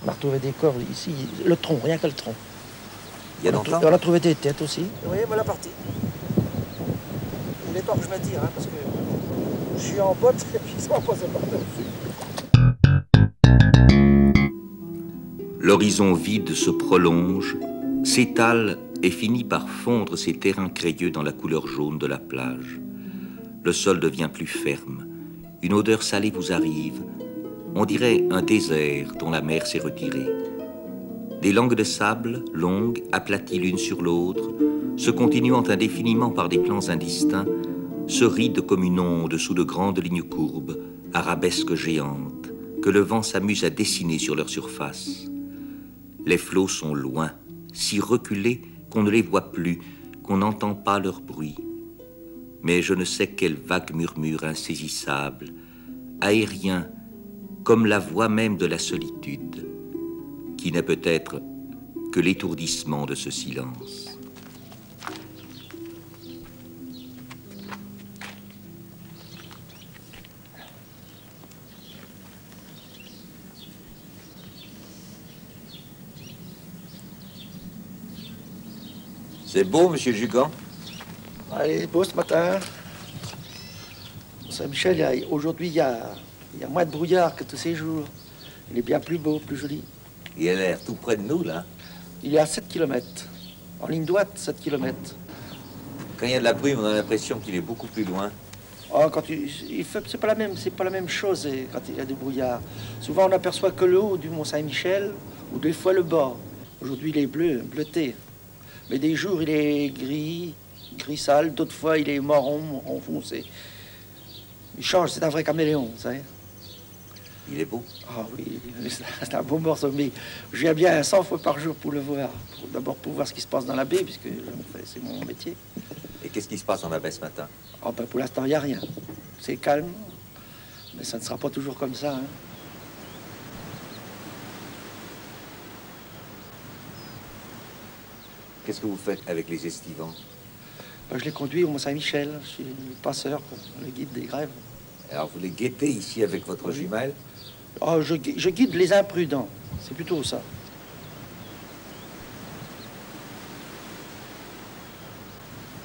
On a retrouvé des corps ici, le tronc, rien que le tronc. Il y a longtemps? On a trouvé des têtes aussi. Vous voyez, voilà partie. Il est temps que je me tire, hein, parce que je suis en botte et puis ça va passer par-dessus. L'horizon vide se prolonge, s'étale et finit par fondre ses terrains crayeux dans la couleur jaune de la plage. Le sol devient plus ferme. Une odeur salée vous arrive. On dirait un désert dont la mer s'est retirée. Des langues de sable, longues, aplaties l'une sur l'autre, se continuant indéfiniment par des plans indistincts, se rident comme une onde sous de grandes lignes courbes, arabesques géantes, que le vent s'amuse à dessiner sur leur surface. Les flots sont loin, si reculés qu'on ne les voit plus, qu'on n'entend pas leur bruit. Mais je ne sais quel vague murmure insaisissable, aérien, comme la voix même de la solitude, qui n'est peut-être que l'étourdissement de ce silence. C'est beau, monsieur Jugan? Allez, beau ce matin. Saint-Michel, aujourd'hui, il y a moins de brouillard que tous ces jours. Il est bien plus beau, plus joli. Il a l'air tout près de nous, là. Il est à 7 km. En ligne droite, 7 km. Quand il y a de la brume, on a l'impression qu'il est beaucoup plus loin. Oh, c'est pas la même chose quand il y a du brouillard. Souvent, on n'aperçoit que le haut du Mont Saint-Michel ou des fois le bas. Aujourd'hui, il est bleuté. Mais des jours, il est gris sale. D'autres fois, il est marron foncé. Il change, c'est un vrai caméléon, vous savez. Il est beau. Ah oui, c'est un beau morceau, mais je viens bien 100 fois par jour pour le voir. D'abord pour voir ce qui se passe dans la baie, puisque c'est mon métier. Et qu'est-ce qui se passe dans la baie ce matin? Oh, ben, pour l'instant, il n'y a rien. C'est calme, mais ça ne sera pas toujours comme ça. Hein. Qu'est-ce que vous faites avec les estivants? Ben, je les conduis au Mont-Saint-Michel. Je suis le passeur, le guide des grèves. Alors vous les guettez ici avec votre jumelle? Oh, je guide les imprudents. C'est plutôt ça.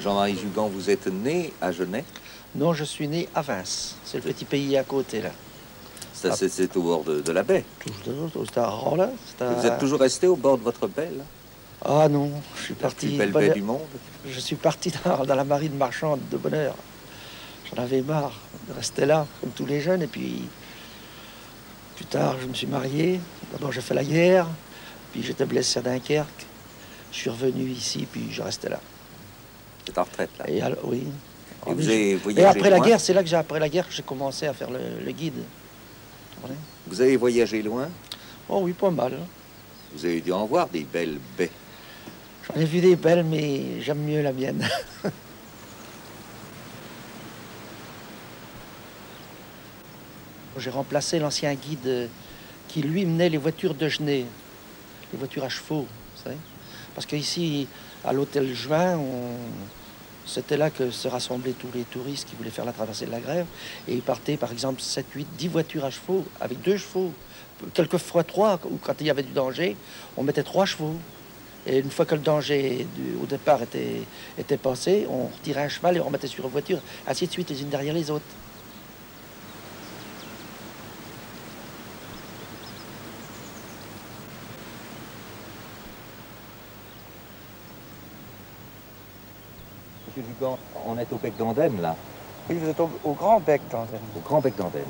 Jean-Marie Jugan, vous êtes né à Genève? Non, je suis né à Vince. C'est le petit pays à côté, là. Ça, c'est au bord de la baie. C'est à Rolla. Vous êtes toujours resté au bord de votre baie, là? Ah non, je suis parti... La plus belle baie du monde? Je suis parti dans la marine marchande de Bonheur. J'en avais marre de rester là, comme tous les jeunes. Et puis, plus tard, je me suis marié. D'abord, j'ai fait la guerre. Puis, j'étais blessé à Dunkerque. Je suis revenu ici, puis je restais là. Vous êtes en retraite, là? Et alors, oui. Et vous avez voyagé et après la loin? guerre, c'est là que après la guerre, j'ai commencé à faire le guide. Vous avez voyagé loin? Oh oui, pas mal. Vous avez dû en voir des belles baies. J'en ai vu des belles, mais j'aime mieux la mienne. J'ai remplacé l'ancien guide qui, lui, menait les voitures de Genève, les voitures à chevaux, vous savez. Parce qu'ici, à l'hôtel Juin, c'était là que se rassemblaient tous les touristes qui voulaient faire la traversée de la Grève. Et ils partaient, par exemple, 7, 8, 10 voitures à chevaux, avec 2 chevaux. Quelquefois 3, ou quand il y avait du danger, on mettait 3 chevaux. Et une fois que le danger au départ était passé, on retirait un cheval et on mettait sur une voiture, ainsi de suite, les unes derrière les autres. Monsieur Jugan, on est au bec d'Andenne, là. Oui, vous êtes au grand bec d'Andenne. Au grand bec d'Andenne.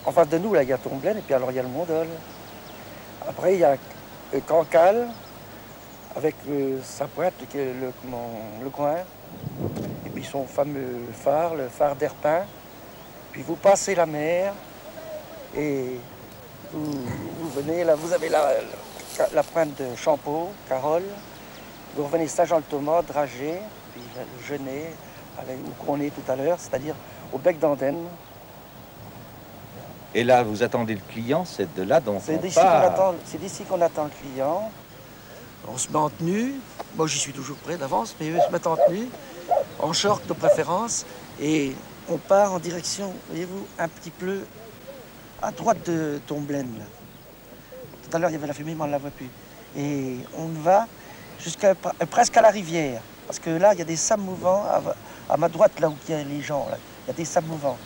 En face de nous, là, il y a Tomblaine, et puis alors il y a le Mondol. Après, il y a Cancale, avec sa pointe, qui est le coin. Et puis son fameux phare, le phare d'Erpin. Puis vous passez la mer, et vous venez, là, vous avez la pointe de Champeau, Carole. Vous revenez Saint-Jean-le-Thomas, Dragé, puis Genêt, où on est tout à l'heure, c'est-à-dire au bec d'Andenne. Et là, vous attendez le client, c'est de là dont c'est on d'ici part. C'est d'ici qu'on attend le client. On se met en tenue. Moi, j'y suis toujours prêt d'avance, mais eux se mettent en tenue, en short de préférence, et on part en direction, voyez-vous, un petit peu à droite de Tomblaine. tout à l'heure, il y avait la fumée, mais on ne la voit plus. Et on va jusqu'à presque à la rivière. Parce que là, il y a des sables mouvants. À ma droite, là où il y a les gens, là, il y a des sables mouvants.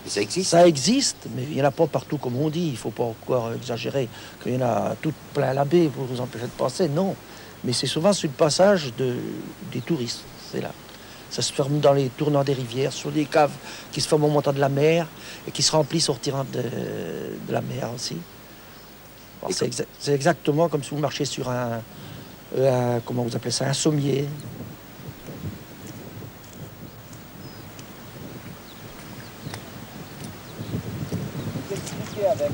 Et ça existe? Ça existe, mais il n'y en a pas partout comme on dit. Il ne faut pas encore exagérer qu'il y en a tout plein la baie pour vous empêcher de passer. Non. Mais c'est souvent sur le passage des touristes. C'est là. Ça se forme dans les tournants des rivières, sur des caves qui se forment au montant de la mer et qui se remplissent au retirant de la mer aussi. C'est exactement comme si vous marchiez sur un comment vous appelez ça, un sommier. Avec.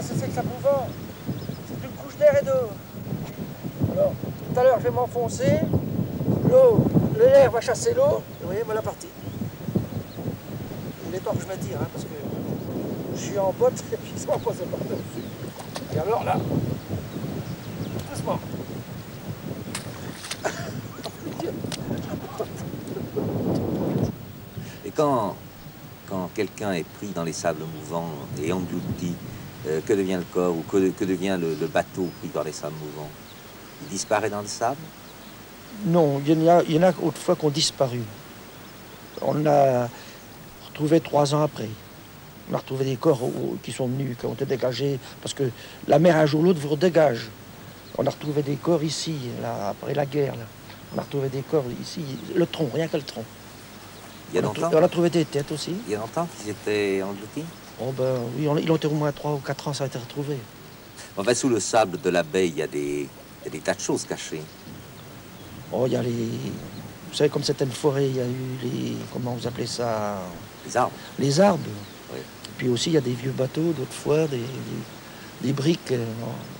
C'est que ça mouvant. C'est une couche d'air et d'eau. Alors, tout à l'heure, je vais m'enfoncer. L'eau, l'air va chasser l'eau. Vous voyez, voilà partie. Il est temps que je me tire, hein, parce que je suis en botte et puis ça va passer par-dessus. Et alors là, doucement. Et quand quelqu'un est pris dans les sables mouvants et englouti, que devient le corps ou que devient le bateau pris dans les sables mouvants? Il disparaît dans le sable? Non, il y en a autrefois qui ont disparu. On a retrouvé 3 ans après. On a retrouvé des corps qui sont venus, qui ont été dégagés, parce que la mer, un jour ou l'autre, vous redégage. On a retrouvé des corps ici, là, après la guerre. Là. On a retrouvé des corps ici, le tronc, rien que le tronc. Il y a longtemps? On a trouvé des têtes aussi. Il y a longtemps qu'ils étaient engloutis? Oh ben oui, ils ont été au moins 3 ou 4 ans, ça a été retrouvé. Enfin, sous le sable de la baie, il y a des tas de choses cachées. Oh, il y a les... Vous savez, comme c'était une forêt, il y a eu les... Comment vous appelez ça? Les arbres. Les arbres. Oui. Puis aussi, il y a des vieux bateaux, d'autres fois, des briques. Il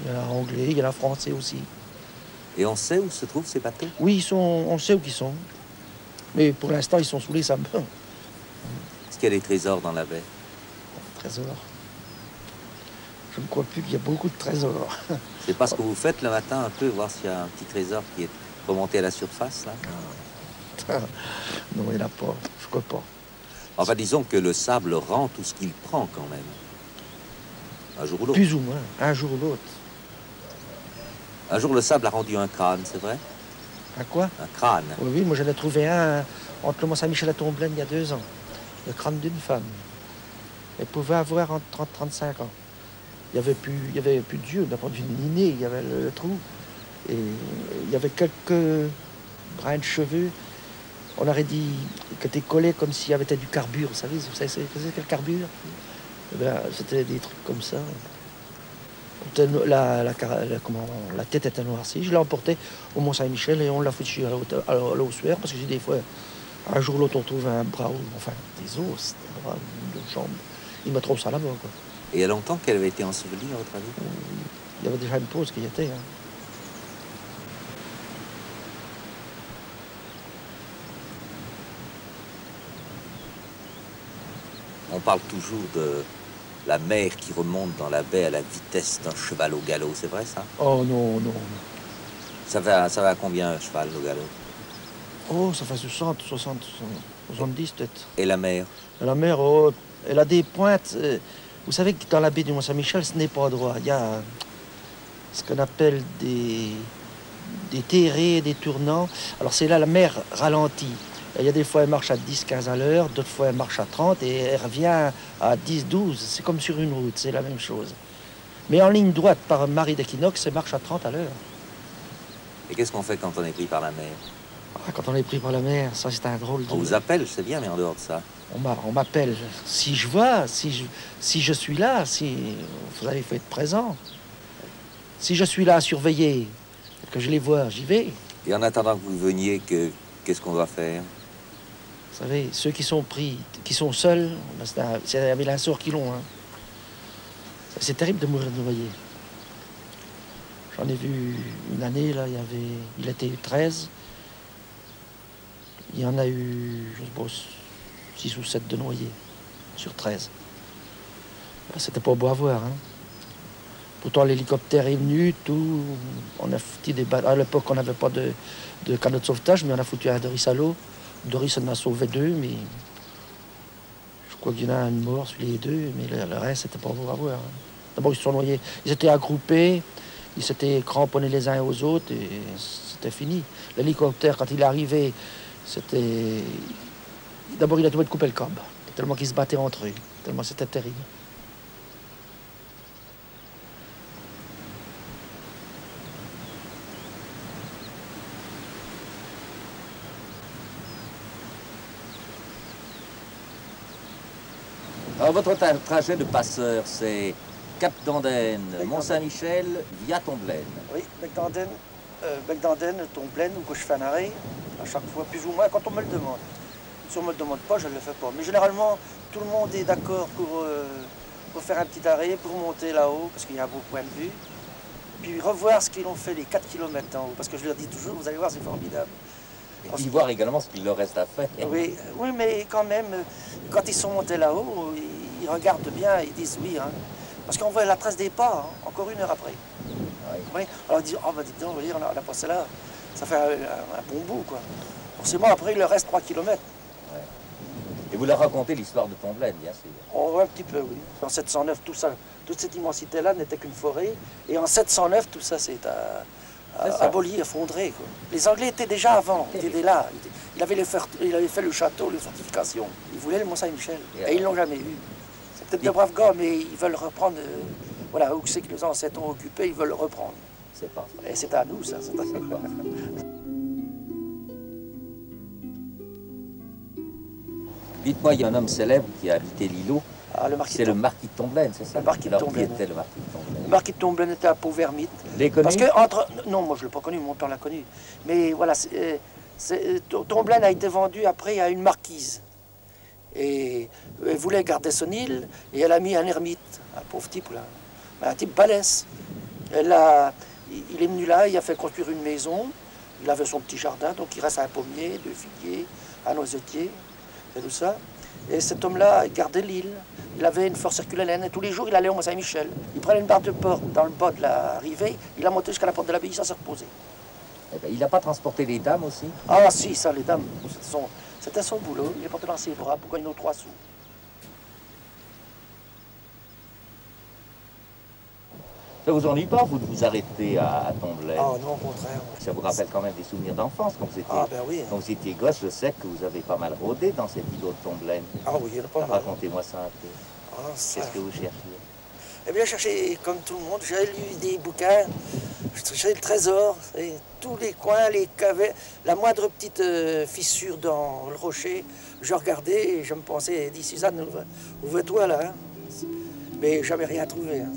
y en a anglais, il y en a français aussi. Et on sait où se trouvent ces bateaux? Oui, on sait où ils sont. Mais pour l'instant, ils sont sous les sables. Est-ce qu'il y a des trésors dans la baie? Trésors. Je ne crois plus qu'il y a beaucoup de trésors. C'est pas ce que vous faites le matin, un peu, voir s'il y a un petit trésor qui est remonté à la surface, là? Non, il n'y en a pas. Je crois pas. Enfin, disons que le sable rend tout ce qu'il prend, quand même. Un jour ou l'autre. Plus ou moins, un jour ou l'autre. Un jour, le sable a rendu un crâne, c'est vrai? Un quoi? Un crâne. Oui, moi j'en ai trouvé un entre le Mont-Saint-Michel à Tomblaine il y a 2 ans. Le crâne d'une femme. Elle pouvait avoir entre 30 et 35 ans. Il n'y avait plus d'yeux, d'un point de vue nez, il y avait le trou. Et il y avait quelques brins de cheveux. On aurait dit que t'es collé comme s'il y avait du carbure, vous savez c'est quel carbure? C'était des trucs comme ça. La tête était noircie. Je l'ai emporté au Mont-Saint-Michel et on l'a foutu à l'ossuaire parce que j'ai des fois, un jour ou l'autre, on trouve un bras, enfin des os, des bras, une jambe. Il me trouve ça là-bas, quoi. Et il y a longtemps qu'elle avait été ensevelie, à votre avis? Il y avait déjà une pause qui y était. Hein. On parle toujours de la mer qui remonte dans la baie à la vitesse d'un cheval au galop, c'est vrai ça? Oh non, non. Ça va à combien un cheval au galop? Oh, ça fait 60, 60, 70 peut-être. Et la mer? La mer, oh, elle a des pointes. Vous savez que dans la baie du Mont-Saint-Michel, ce n'est pas droit. Il y a ce qu'on appelle des terrés, des tournants. Alors c'est là la mer ralentit. Il y a des fois, elle marche à 10-15 à l'heure, d'autres fois, elle marche à 30 et elle revient à 10-12. C'est comme sur une route, c'est la même chose. Mais en ligne droite, par marée d'équinoxe, elle marche à 30 à l'heure. Et qu'est-ce qu'on fait quand on est pris par la mer? Ah, quand on est pris par la mer, ça c'est un drôle de... On vous appelle, c'est bien, mais en dehors de ça? On m'appelle. Si je vois, si je suis là, il faut être présent. Si je suis là à surveiller, que je les vois, j'y vais. Et en attendant que vous veniez, qu'est-ce qu'on doit faire? Vous savez, ceux qui sont pris, qui sont seuls, c'est avec un sort qu'ils l'ont. Hein. C'est terrible de mourir de noyer. J'en ai vu une année, là, il était 13. Il y en a eu, je sais pas, 6 ou 7 de noyés sur 13. C'était pas beau à voir. Hein. Pourtant, l'hélicoptère est venu, tout. On a foutu des balles. À l'époque, on n'avait pas de canot de sauvetage, mais on a foutu un Doris à l'eau. Doris en a sauvé 2, mais Quoi qu'il y en a un mort sur les deux, mais le reste, c'était pas beau à voir. Hein. D'abord, ils se sont noyés. Ils étaient agroupés, ils s'étaient cramponnés les uns aux autres et c'était fini. L'hélicoptère, quand il est arrivé, c'était... D'abord, il a dû couper le câble, tellement qu'ils se battaient entre eux, tellement c'était terrible. Alors, votre trajet de passeur, c'est Cap d'Andenne, Mont-Saint-Michel, via Tomblaine. Oui, Bec d'Andenne, Tomblaine, où je fais un arrêt, à chaque fois, plus ou moins, quand on me le demande. Si on ne me le demande pas, je ne le fais pas. Mais généralement, tout le monde est d'accord pour faire un petit arrêt, pour monter là-haut, parce qu'il y a un beau point de vue. Puis revoir ce qu'ils ont fait, les 4 km en haut, parce que je leur dis toujours, vous allez voir, c'est formidable. Et puis voir également ce qu'il leur reste à faire. Oui, oui, mais quand même, quand ils sont montés là-haut, ils regardent bien, ils disent oui. Hein, parce qu'on voit la trace des pas, hein, encore 1 heure après. Oui. Oui, alors ils disent, oh, bah, dites donc, on a passé là, ça fait un bon bout, quoi. Forcément, après, il leur reste 3 km. Ouais. Et vous leur racontez l'histoire de Tomblaine, bien sûr. Oh, un petit peu, oui. En 709, tout ça, toute cette immensité-là n'était qu'une forêt. Et en 709, tout ça s'est aboli, effondré. Quoi. Les Anglais étaient déjà avant, ils étaient là. Il avait fait le château, les fortifications. Ils voulaient le Mont-Saint-Michel. Et ils ne l'ont jamais eu. C'est peut-être de braves gars, mais ils veulent reprendre. Voilà, où c'est que les ancêtres ont occupé, ils veulent le reprendre. C'est pas. Et c'est à nous, ça. C'est pas. Dites-moi, il y a un homme célèbre qui a habité l'îlot. Ah, c'est le marquis de Tomblaine, c'est ça? Le marquis de Tomblaine. Qui était le marquis de Tomblaine? Le marquis de Tomblaine était un pauvre ermite. Vous l'avez connu? Parce que non, moi je ne l'ai pas connu, mon père l'a connu. Mais voilà, Tomblaine a été vendu après à une marquise. Et elle voulait garder son île, et elle a mis un ermite, un pauvre type là, un type balèze. Il est venu là, il a fait construire une maison, il avait son petit jardin, donc il reste un pommier, 2 figuiers, un noisetier, et tout ça. Et cet homme-là gardait l'île. Il avait une force circulaire et tous les jours il allait au Mont-Saint-Michel. Il prenait une barre de porte dans le bas de la rivée, il a monté jusqu'à la porte de l'abbaye sans se reposer. Eh ben, il n'a pas transporté les dames aussi? Ah si, ça, les dames, c'était son boulot. Il les portait dans ses bras pour gagner nos 3 sous. Ça vous ennuie pas, vous, de vous arrêter à Tomblaine? Ah non, au contraire. Ça vous rappelle quand même des souvenirs d'enfance quand vous étiez... Ah ben oui. Quand vous étiez gosse, je sais que vous avez pas mal rôdé dans cet îlot de Tomblaine. Ah oui, il y en a pas mal. Racontez-moi ça un peu. Ah, Qu'est-ce que vous cherchiez? Eh bien, je cherchais, comme tout le monde, j'ai lu des bouquins, je cherchais le trésor, et tous les coins, les caves, la moindre petite fissure dans le rocher, je regardais et je me pensais, dis Suzanne, ouvre-toi là. Hein. Mais jamais rien trouvé. Hein.